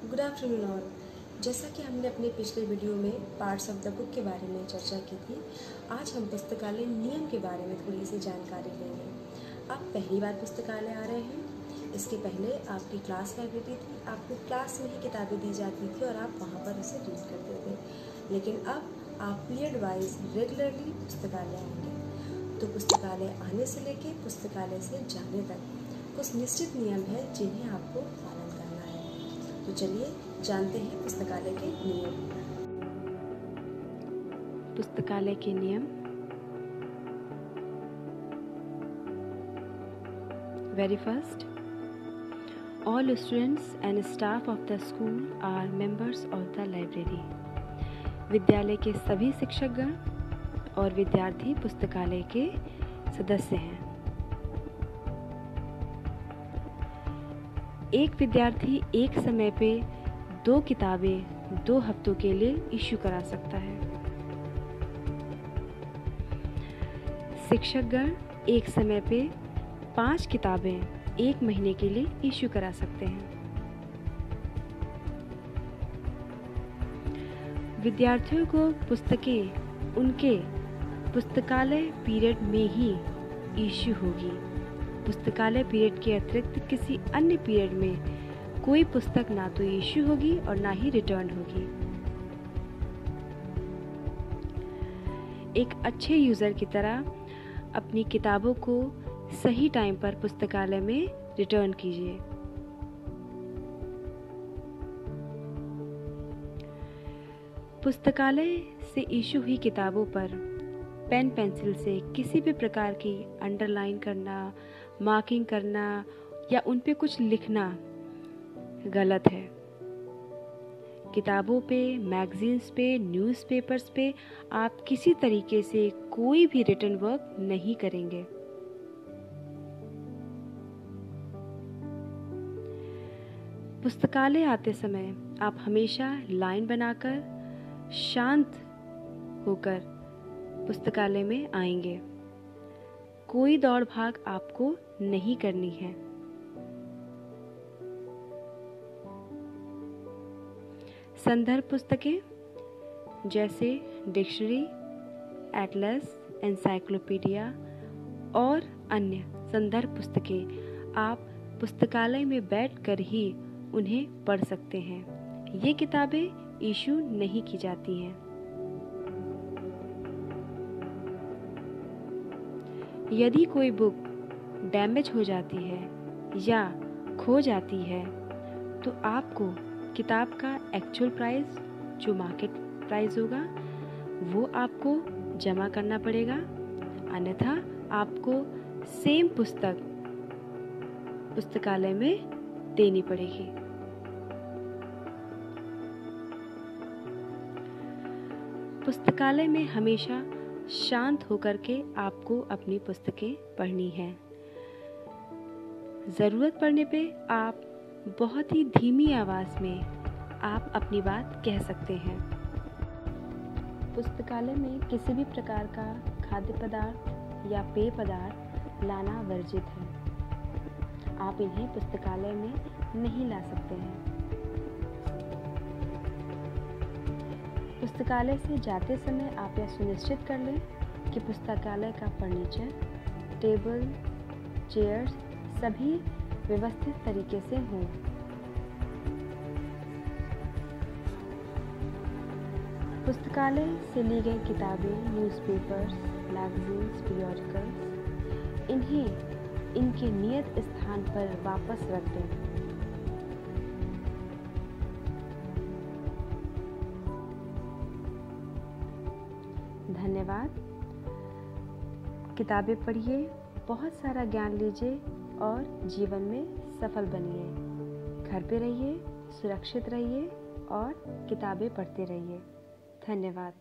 Good afternoon all. जैसा कि हमने अपने पिछले वीडियो में पार्ट्स ऑफ द बुक के बारे में चर्चा की थी, आज हम पुस्तकालय नियम के बारे में थोड़ी सी जानकारी लेंगे। आप पहली बार पुस्तकालय आ रहे हैं। इसके पहले आपकी क्लास लाइब्रेरी थी, आपको क्लास में ही किताबें दी जाती थी और आप वहाँ पर उसे रीड करते थे। लेकिन अब आप पीरियड वाइज रेगुलरली पुस्तकालय आएंगे। तो पुस्तकालय आने से लेके पुस्तकालय से जाने तक कुछ निश्चित नियम है जिन्हें आपको पालन करना है। तो चलिए जानते हैं पुस्तकालय के नियम। पुस्तकालय के नियम। Very first, all students and staff of the school are members of the library. विद्यालय के सभी शिक्षकगण और विद्यार्थी पुस्तकालय के सदस्य हैं। एक विद्यार्थी एक समय पे 2 किताबें 2 हफ्तों के लिए इश्यू करा सकता है। शिक्षकगण एक समय पे 5 किताबें 1 महीने के लिए इश्यू करा सकते हैं। विद्यार्थियों को पुस्तकें उनके पुस्तकालय पीरियड में ही इश्यू होगी। पुस्तकालय पीरियड के अतिरिक्त किसी अन्य पीरियड में कोई पुस्तक ना तो इश्यू होगी और ना ही रिटर्न होगी। एक अच्छे यूज़र की तरह अपनी किताबों को सही टाइम पर पुस्तकालय में रिटर्न कीजिए। पुस्तकालय से इश्यू हुई किताबों पर पेन पेंसिल से किसी भी प्रकार की अंडरलाइन करना, मार्किंग करना या उन पे कुछ लिखना गलत है। किताबों पे, मैगजीन्स पे, न्यूज़पेपर्स पे आप किसी तरीके से कोई भी रिटन वर्क नहीं करेंगे। पुस्तकालय आते समय आप हमेशा लाइन बनाकर शांत होकर पुस्तकालय में आएंगे। कोई दौड़ भाग आपको नहीं करनी है। संदर्भ पुस्तकें जैसे डिक्शनरी, एटलस, एनसाइक्लोपीडिया और अन्य संदर्भ पुस्तकें आप पुस्तकालय में बैठकर ही उन्हें पढ़ सकते हैं। ये किताबें इशू नहीं की जाती हैं। यदि कोई बुक डैमेज हो जाती है या खो जाती है तो आपको किताब का एक्चुअल प्राइस, जो मार्केट प्राइस होगा, वो आपको जमा करना पड़ेगा। अन्यथा आपको सेम पुस्तक पुस्तकालय में देनी पड़ेगी। पुस्तकालय में हमेशा शांत होकर के आपको अपनी पुस्तकें पढ़नी है। ज़रूरत पड़ने पे आप बहुत ही धीमी आवाज़ में आप अपनी बात कह सकते हैं। पुस्तकालय में किसी भी प्रकार का खाद्य पदार्थ या पेय पदार्थ लाना वर्जित है। आप इन्हें पुस्तकालय में नहीं ला सकते हैं। पुस्तकालय से जाते समय आप यह सुनिश्चित कर लें कि पुस्तकालय का फर्नीचर, टेबल, चेयर्स सभी व्यवस्थित तरीके से हों। पुस्तकालय से ली गई किताबें, न्यूज़पेपर्स, मैगजीन्स, पीरियोडिकल्स इन्हें इनके नियत स्थान पर वापस रख दें। धन्यवाद। किताबें पढ़िए, बहुत सारा ज्ञान लीजिए और जीवन में सफल बनिए। घर पे रहिए, सुरक्षित रहिए और किताबें पढ़ते रहिए। धन्यवाद।